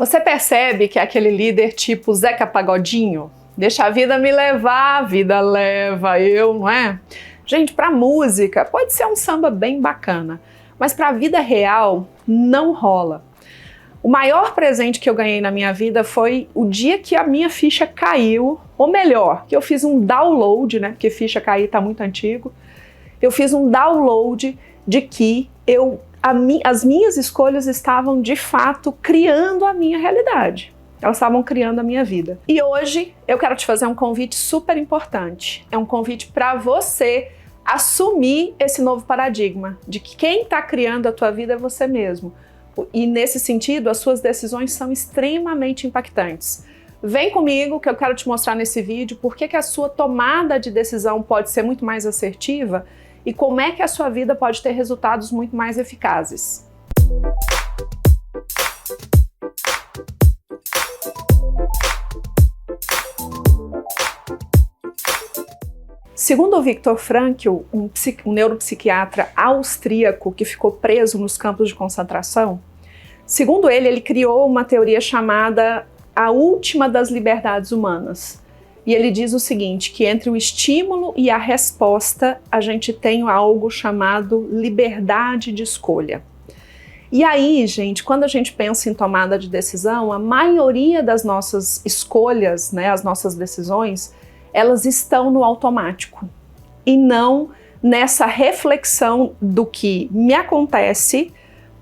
Você percebe que é aquele líder tipo Zeca Pagodinho? Deixa a vida me levar, a vida leva eu, não é? Gente, para música pode ser um samba bem bacana, mas para a vida real não rola. O maior presente que eu ganhei na minha vida foi o dia que a minha ficha caiu, ou melhor, que eu fiz um download, né? Porque ficha cair tá muito antigo. Eu fiz um download de que as minhas escolhas estavam de fato criando a minha realidade. Elas estavam criando a minha vida. E hoje eu quero te fazer um convite super importante. É um convite para você assumir esse novo paradigma de que quem está criando a tua vida é você mesmo. E nesse sentido, as suas decisões são extremamente impactantes. Vem comigo que eu quero te mostrar nesse vídeo por que a sua tomada de decisão pode ser muito mais assertiva e como é que a sua vida pode ter resultados muito mais eficazes. Segundo o Viktor Frankl, um neuropsiquiatra austríaco que ficou preso nos campos de concentração, segundo ele criou uma teoria chamada a última das liberdades humanas. E ele diz o seguinte, que entre o estímulo e a resposta, a gente tem algo chamado liberdade de escolha. E aí, gente, quando a gente pensa em tomada de decisão, a maioria das nossas escolhas, né, as nossas decisões, elas estão no automático e não nessa reflexão do que me acontece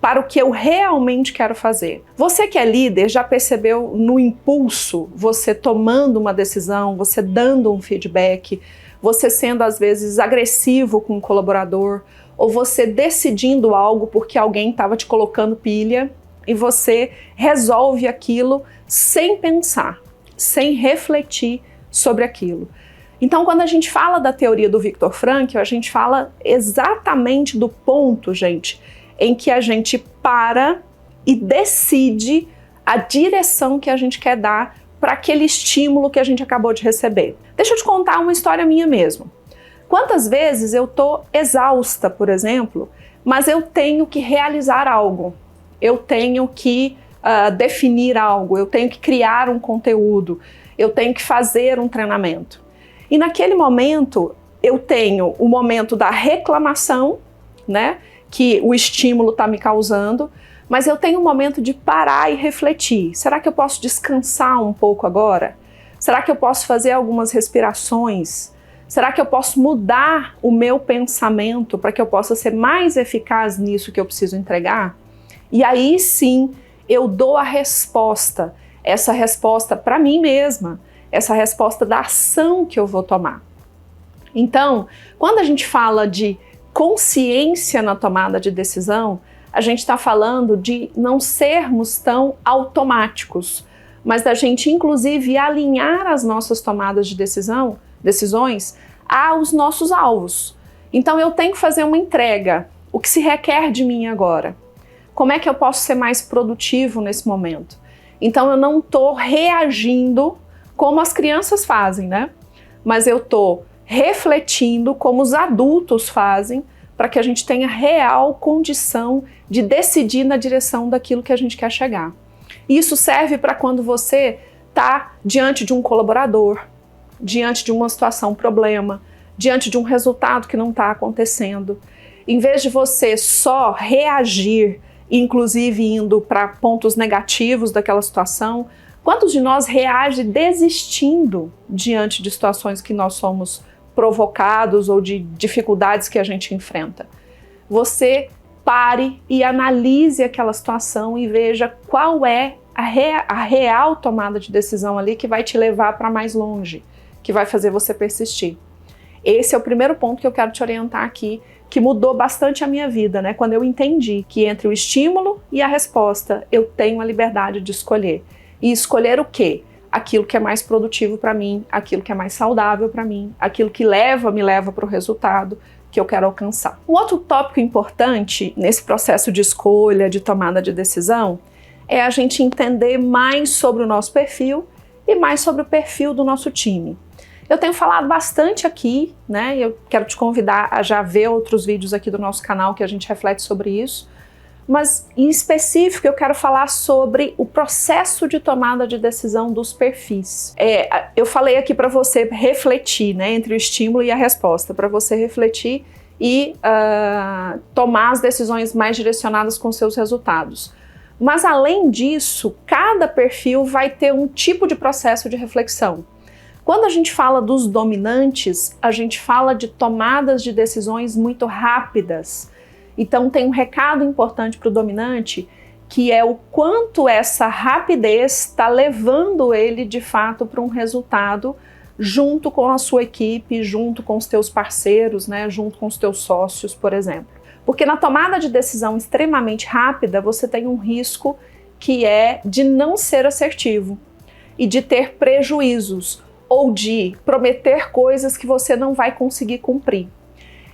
para o que eu realmente quero fazer. Você que é líder já percebeu no impulso, você tomando uma decisão, você dando um feedback, você sendo às vezes agressivo com um colaborador, ou você decidindo algo porque alguém estava te colocando pilha e você resolve aquilo sem pensar, sem refletir sobre aquilo. Então, quando a gente fala da teoria do Viktor Frankl, a gente fala exatamente do ponto, gente, em que a gente para e decide a direção que a gente quer dar para aquele estímulo que a gente acabou de receber. Deixa eu te contar uma história minha mesmo. Quantas vezes eu tô exausta, por exemplo, mas eu tenho que realizar algo, eu tenho que definir algo, eu tenho que criar um conteúdo, eu tenho que fazer um treinamento. E naquele momento, eu tenho o momento da reclamação, né, que o estímulo está me causando, mas eu tenho um momento de parar e refletir. Será que eu posso descansar um pouco agora? Será que eu posso fazer algumas respirações? Será que eu posso mudar o meu pensamento para que eu possa ser mais eficaz nisso que eu preciso entregar? E aí sim, eu dou a resposta, essa resposta para mim mesma, essa resposta da ação que eu vou tomar. Então, quando a gente fala de consciência na tomada de decisão, a gente está falando de não sermos tão automáticos, mas da gente inclusive alinhar as nossas tomadas de decisões aos nossos alvos. Então eu tenho que fazer uma entrega, o que se requer de mim agora? Como é que eu posso ser mais produtivo nesse momento? Então eu não estou reagindo como as crianças fazem, né? Mas eu estou refletindo como os adultos fazem para que a gente tenha real condição de decidir na direção daquilo que a gente quer chegar. Isso serve para quando você está diante de um colaborador, diante de uma situação, problema, diante de um resultado que não está acontecendo. Em vez de você só reagir, inclusive indo para pontos negativos daquela situação, quantos de nós reagem desistindo diante de situações que nós somos provocados ou de dificuldades que a gente enfrenta? Você pare e analise aquela situação e veja qual é a real tomada de decisão ali que vai te levar para mais longe, que vai fazer você persistir. Esse é o primeiro ponto que eu quero te orientar aqui, que mudou bastante a minha vida, né? Quando eu entendi que entre o estímulo e a resposta eu tenho a liberdade de escolher. E escolher o quê? Aquilo que é mais produtivo para mim, aquilo que é mais saudável para mim, aquilo que me leva para o resultado que eu quero alcançar. Um outro tópico importante nesse processo de escolha, de tomada de decisão, é a gente entender mais sobre o nosso perfil e mais sobre o perfil do nosso time. Eu tenho falado bastante aqui, né? Eu quero te convidar a já ver outros vídeos aqui do nosso canal que a gente reflete sobre isso. mas em específico eu quero falar sobre o processo de tomada de decisão dos perfis. Eu falei aqui para você refletir, né, entre o estímulo e a resposta, para você refletir e tomar as decisões mais direcionadas com seus resultados. Mas além disso, cada perfil vai ter um tipo de processo de reflexão. Quando a gente fala dos dominantes, a gente fala de tomadas de decisões muito rápidas. Então tem um recado importante para o dominante, que é o quanto essa rapidez está levando ele de fato para um resultado junto com a sua equipe, junto com os teus parceiros, né, junto com os teus sócios, por exemplo. Porque na tomada de decisão extremamente rápida, você tem um risco que é de não ser assertivo e de ter prejuízos ou de prometer coisas que você não vai conseguir cumprir.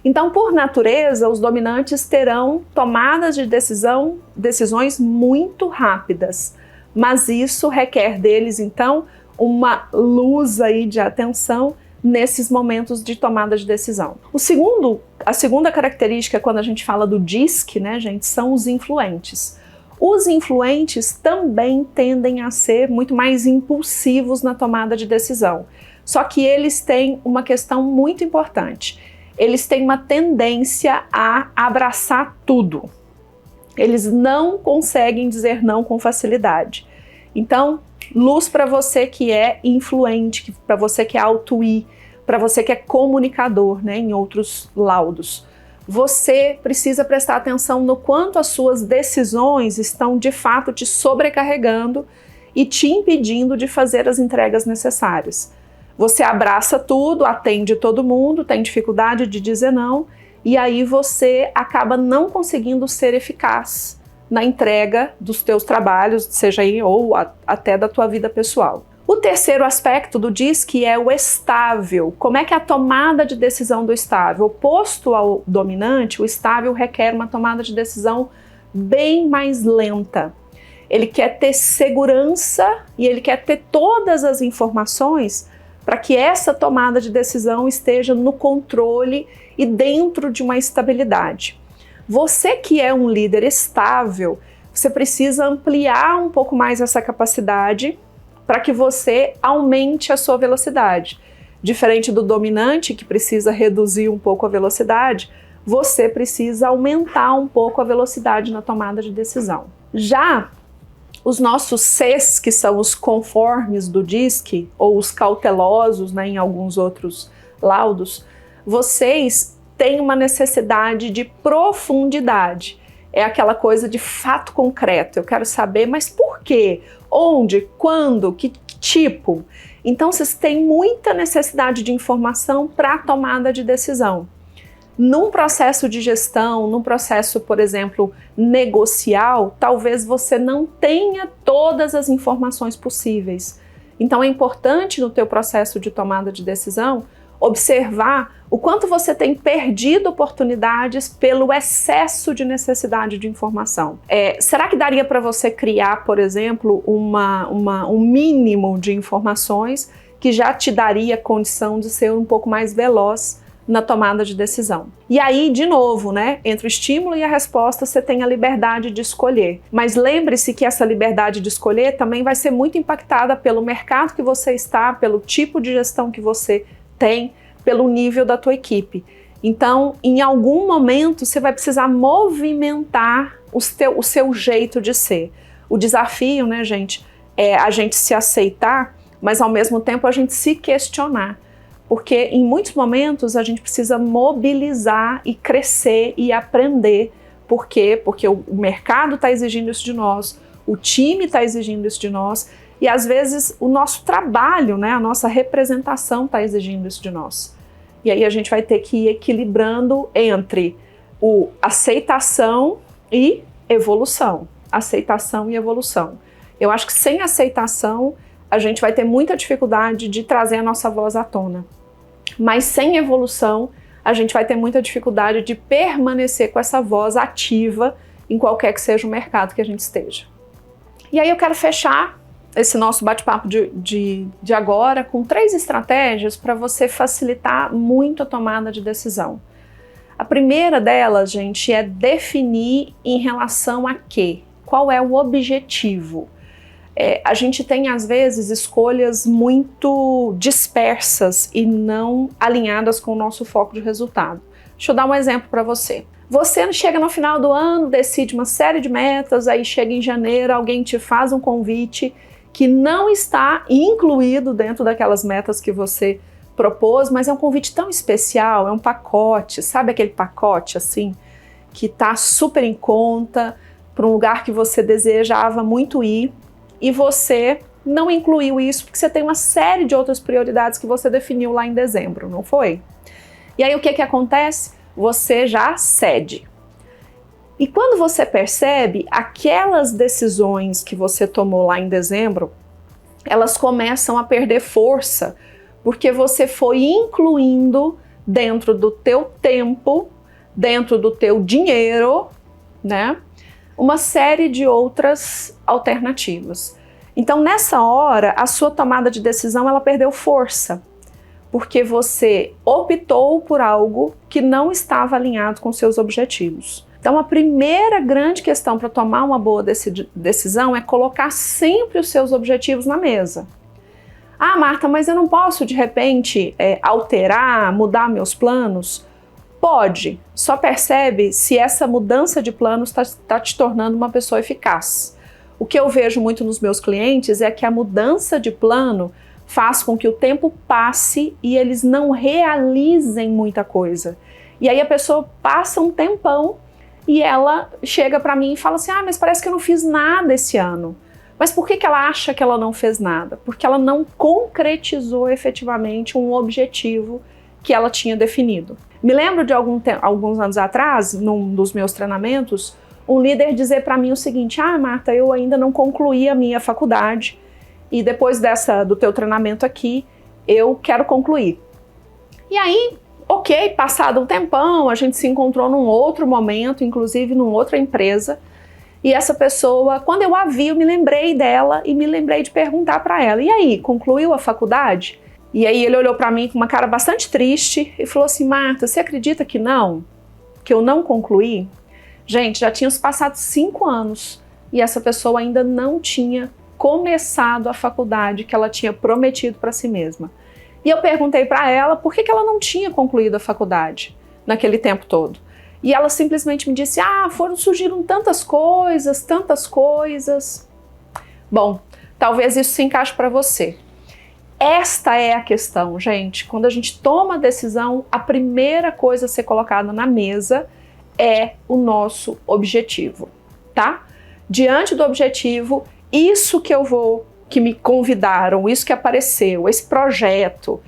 Então, por natureza, os dominantes terão tomadas de decisões muito rápidas, mas isso requer deles, então, uma luz aí de atenção nesses momentos de tomada de decisão. A segunda característica quando a gente fala do DISC, né, gente, são os influentes. Os influentes também tendem a ser muito mais impulsivos na tomada de decisão. Só que eles têm uma questão muito importante. Eles têm uma tendência a abraçar tudo. Eles não conseguem dizer não com facilidade. Então, luz para você que é influente, para você que é auto-I, para você que é comunicador, né, em outros laudos. Você precisa prestar atenção no quanto as suas decisões estão de fato te sobrecarregando e te impedindo de fazer as entregas necessárias. Você abraça tudo, atende todo mundo, tem dificuldade de dizer não, e aí você acaba não conseguindo ser eficaz na entrega dos teus trabalhos, seja aí ou até da tua vida pessoal. O terceiro aspecto do DISC é o estável. Como é que é a tomada de decisão do estável? Oposto ao dominante, o estável requer uma tomada de decisão bem mais lenta. Ele quer ter segurança e ele quer ter todas as informações para que essa tomada de decisão esteja no controle e dentro de uma estabilidade. Você que é um líder estável, você precisa ampliar um pouco mais essa capacidade para que você aumente a sua velocidade. Diferente do dominante, que precisa reduzir um pouco a velocidade, você precisa aumentar um pouco a velocidade na tomada de decisão. Já os nossos Cs, que são os conformes do DISC, ou os cautelosos, né, em alguns outros laudos, vocês têm uma necessidade de profundidade. É aquela coisa de fato concreto. Eu quero saber, mas por quê? Onde? Quando? Que tipo? Então, vocês têm muita necessidade de informação para a tomada de decisão. Num processo de gestão, num processo, por exemplo, negocial, talvez você não tenha todas as informações possíveis. Então é importante no teu processo de tomada de decisão observar o quanto você tem perdido oportunidades pelo excesso de necessidade de informação. Será que daria para você criar, por exemplo, um mínimo de informações que já te daria condição de ser um pouco mais veloz na tomada de decisão? E aí, de novo, né, entre o estímulo e a resposta, você tem a liberdade de escolher. Mas lembre-se que essa liberdade de escolher também vai ser muito impactada pelo mercado que você está, pelo tipo de gestão que você tem, pelo nível da tua equipe. Então, em algum momento, você vai precisar movimentar o seu jeito de ser. O desafio, né, gente, é a gente se aceitar, mas ao mesmo tempo a gente se questionar. Porque em muitos momentos a gente precisa mobilizar e crescer e aprender. Por quê? Porque o mercado está exigindo isso de nós, o time está exigindo isso de nós e às vezes o nosso trabalho, né, a nossa representação está exigindo isso de nós. E aí a gente vai ter que ir equilibrando entre aceitação e evolução. Aceitação e evolução. Eu acho que sem aceitação a gente vai ter muita dificuldade de trazer a nossa voz à tona. Mas sem evolução, a gente vai ter muita dificuldade de permanecer com essa voz ativa em qualquer que seja o mercado que a gente esteja. E aí eu quero fechar esse nosso bate-papo de agora com 3 estratégias para você facilitar muito a tomada de decisão. A primeira delas, gente, é definir em relação a quê? Qual é o objetivo? A gente tem, às vezes, escolhas muito dispersas e não alinhadas com o nosso foco de resultado. Deixa eu dar um exemplo para você. Você chega no final do ano, decide uma série de metas, aí chega em janeiro, alguém te faz um convite que não está incluído dentro daquelas metas que você propôs, mas é um convite tão especial, é um pacote, sabe aquele pacote assim, que tá super em conta, para um lugar que você desejava muito ir, e você não incluiu isso porque você tem uma série de outras prioridades que você definiu lá em dezembro, não foi? E aí o que acontece? Você já cede. E quando você percebe, aquelas decisões que você tomou lá em dezembro, elas começam a perder força, porque você foi incluindo dentro do teu tempo, dentro do teu dinheiro, né, uma série de outras alternativas. Então, nessa hora, a sua tomada de decisão, ela perdeu força, porque você optou por algo que não estava alinhado com seus objetivos. Então, a primeira grande questão para tomar uma boa decisão é colocar sempre os seus objetivos na mesa. Ah, Marta, mas eu não posso, de repente, alterar, mudar meus planos? Pode, só percebe se essa mudança de planos está te tornando uma pessoa eficaz. O que eu vejo muito nos meus clientes é que a mudança de plano faz com que o tempo passe e eles não realizem muita coisa. E aí a pessoa passa um tempão e ela chega para mim e fala assim, ah, mas parece que eu não fiz nada esse ano. Mas por que ela acha que ela não fez nada? Porque ela não concretizou efetivamente um objetivo que ela tinha definido. Me lembro de alguns anos atrás, num dos meus treinamentos, um líder dizer para mim o seguinte, ah, Marta, eu ainda não concluí a minha faculdade e depois do teu treinamento aqui, eu quero concluir. E aí, ok, passado um tempão, a gente se encontrou num outro momento, inclusive numa outra empresa, e essa pessoa, quando eu a vi, eu me lembrei dela e me lembrei de perguntar para ela, e aí, concluiu a faculdade? E aí ele olhou para mim com uma cara bastante triste e falou assim, Marta, você acredita que não? Que eu não concluí? Gente, já tinham se passado 5 anos e essa pessoa ainda não tinha começado a faculdade que ela tinha prometido para si mesma. E eu perguntei para ela por que ela não tinha concluído a faculdade naquele tempo todo. E ela simplesmente me disse, ah, surgiram tantas coisas. Bom, talvez isso se encaixe para você. Esta é a questão, gente. Quando a gente toma a decisão, a primeira coisa a ser colocada na mesa é o nosso objetivo, tá? Diante do objetivo, isso que me convidaram, isso que apareceu, esse projeto,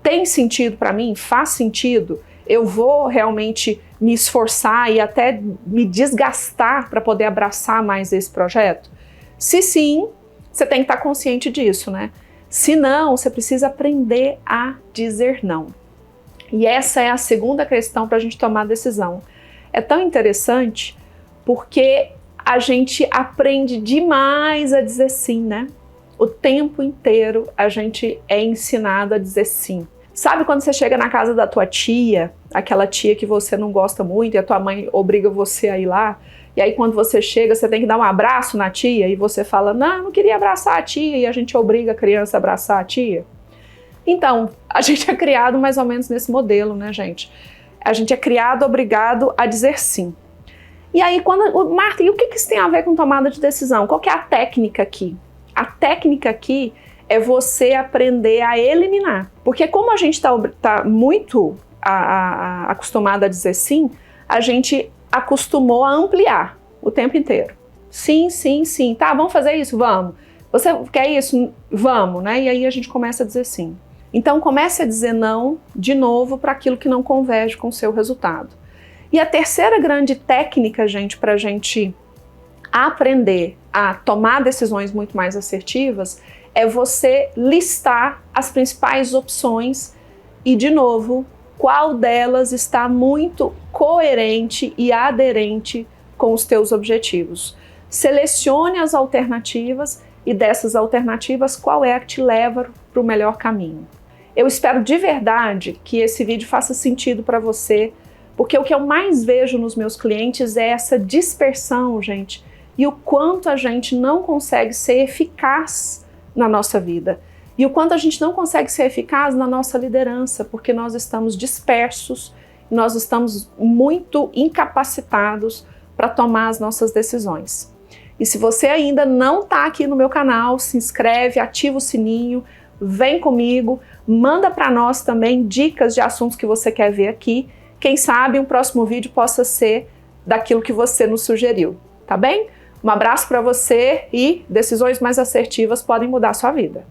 tem sentido para mim? Faz sentido? Eu vou realmente me esforçar e até me desgastar para poder abraçar mais esse projeto? Se sim, você tem que estar consciente disso, né? Se não, você precisa aprender a dizer não. E essa é a segunda questão para a gente tomar a decisão. É tão interessante porque a gente aprende demais a dizer sim, né? O tempo inteiro a gente é ensinado a dizer sim. Sabe quando você chega na casa da tua tia, aquela tia que você não gosta muito e a tua mãe obriga você a ir lá, e aí quando você chega você tem que dar um abraço na tia e você fala, não, eu não queria abraçar a tia, e a gente obriga a criança a abraçar a tia? Então, a gente é criado mais ou menos nesse modelo, né, gente? A gente é criado obrigado a dizer sim. E aí, Marta, e o que isso tem a ver com tomada de decisão? Qual que é a técnica aqui? A técnica aqui é você aprender a eliminar. Porque como a gente tá muito acostumado a dizer sim, a gente acostumou a ampliar o tempo inteiro. Sim, sim, sim. Tá, vamos fazer isso? Vamos. Você quer isso? Vamos, né? E aí a gente começa a dizer sim. Então comece a dizer não de novo para aquilo que não converge com o seu resultado. E a terceira grande técnica, gente, para a gente aprender a tomar decisões muito mais assertivas é você listar as principais opções e, de novo, qual delas está muito coerente e aderente com os teus objetivos. Selecione as alternativas e dessas alternativas, qual é a que te leva para o melhor caminho. Eu espero de verdade que esse vídeo faça sentido para você Porque o que eu mais vejo nos meus clientes é essa dispersão, gente, e o quanto a gente não consegue ser eficaz na nossa vida. E o quanto a gente não consegue ser eficaz na nossa liderança, porque nós estamos dispersos, nós estamos muito incapacitados para tomar as nossas decisões. E se você ainda não está aqui no meu canal, se inscreve, ativa o sininho, vem comigo, manda para nós também dicas de assuntos que você quer ver aqui. Quem sabe um próximo vídeo possa ser daquilo que você nos sugeriu, tá bem? Um abraço para você e decisões mais assertivas podem mudar a sua vida.